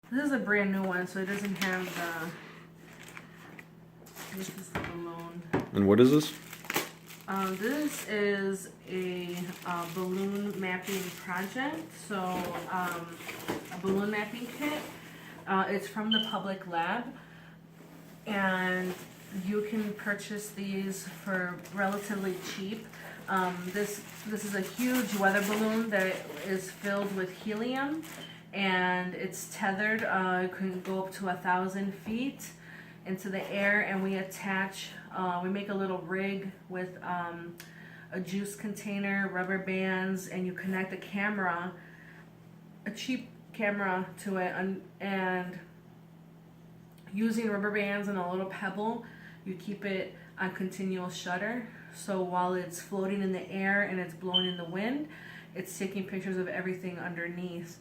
This is a brand new one, so it doesn't have the. This is the balloon. And what is this? This is a balloon mapping project. So a balloon mapping kit. It's from the Public Lab, and you can purchase these for relatively cheap. This is a huge weather balloon that is filled with helium, and it's tethered. It can go up to 1,000 feet into the air, and we attach. We make a little rig with a juice container, rubber bands, and you connect a camera, a cheap camera to it, and using rubber bands and a little pebble, you keep it on continual shutter. So while it's floating in the air and it's blowing in the wind, it's taking pictures of everything underneath,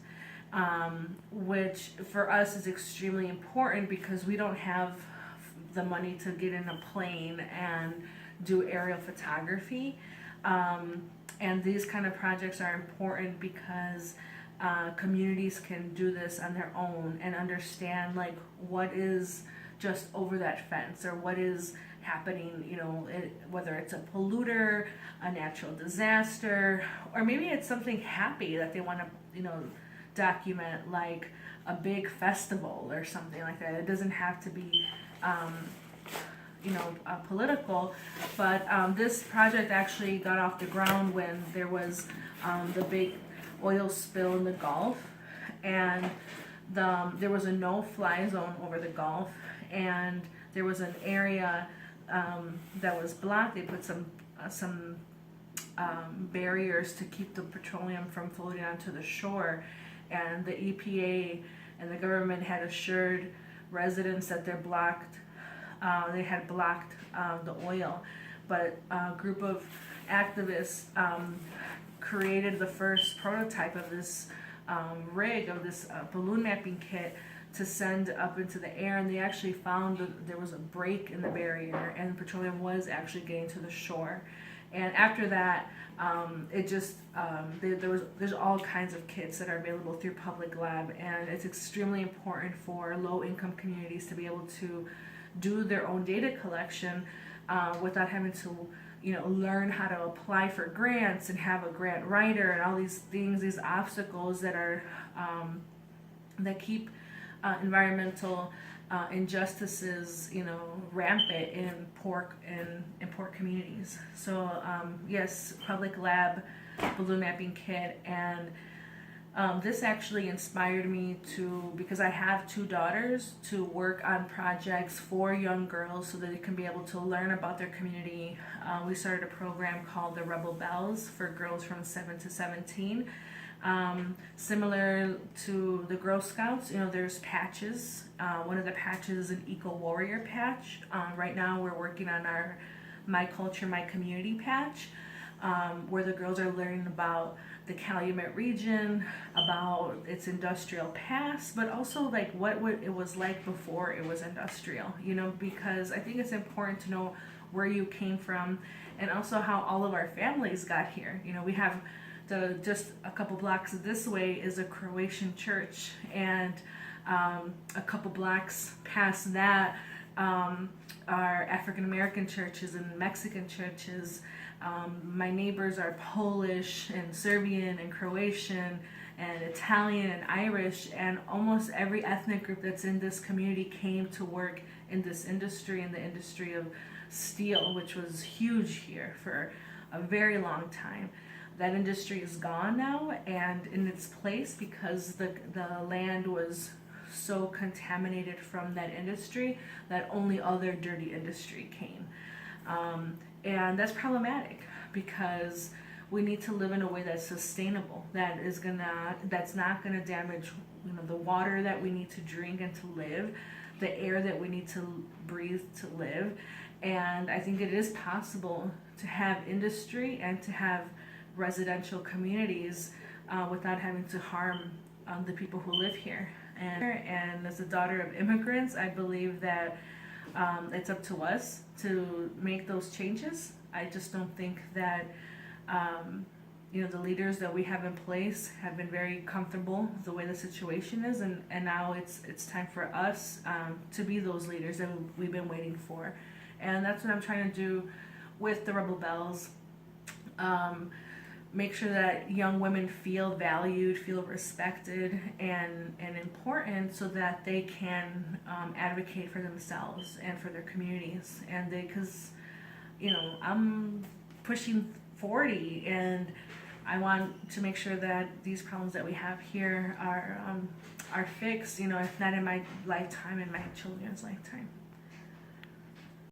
which for us is extremely important because we don't have the money to get in a plane and do aerial photography. And these kind of projects are important because communities can do this on their own and understand like what is just over that fence or what is happening, you know, whether it's a polluter, a natural disaster, or maybe it's something happy that they want to, you know, document, like a big festival or something like that. It doesn't have to be political, but this project actually got off the ground when there was the big oil spill in the Gulf, and there was a no-fly zone over the Gulf, and there was an area that was blocked. They put some barriers to keep the petroleum from floating onto the shore, and the EPA and the government had assured residents that they're blocked. They had blocked the oil, but a group of activists created the first prototype of this rig, of this balloon mapping kit to send up into the air, and they actually found that there was a break in the barrier and petroleum was actually getting to the shore. And after that, there's all kinds of kits that are available through Public Lab, and it's extremely important for low-income communities to be able to do their own data collection without having to, you know, learn how to apply for grants and have a grant writer and all these things, these obstacles that are that keep environmental injustices, you know, rampant in poor communities. So yes, Public Lab balloon mapping kit, and this actually inspired me to, because I have two daughters, to work on projects for young girls so that they can be able to learn about their community. We started a program called the Rebel Bells for girls from 7 to 17. Similar to the Girl Scouts, you know, there's patches. One of the patches is an Eco Warrior patch. Right now we're working on our My Culture, My Community patch, where the girls are learning about the Calumet region, about its industrial past, but also like what it was like before it was industrial, you know, because I think it's important to know where you came from and also how all of our families got here. You know, we have just a couple blocks this way is a Croatian church, and a couple blocks past that are African American churches and Mexican churches. My neighbors are Polish and Serbian and Croatian and Italian and Irish, and almost every ethnic group that's in this community came to work in this industry, in the industry of steel, which was huge here for a very long time. That industry is gone now, and in its place, because the land was so contaminated from that industry, that only other dirty industry came. And that's problematic because we need to live in a way that's sustainable, that's not gonna damage, you know, the water that we need to drink and to live, the air that we need to breathe to live. And I think it is possible to have industry and to have residential communities without having to harm the people who live here. And as a daughter of immigrants, I believe that it's up to us to make those changes. I just don't think that the leaders that we have in place have been very comfortable with the way the situation is, and now it's time for us to be those leaders that we've been waiting for. And that's what I'm trying to do with the Rebel Bells. Make sure that young women feel valued, feel respected, and important, so that they can advocate for themselves and for their communities. And because I'm pushing 40, and I want to make sure that these problems that we have here are fixed. If not in my lifetime, in my children's lifetime.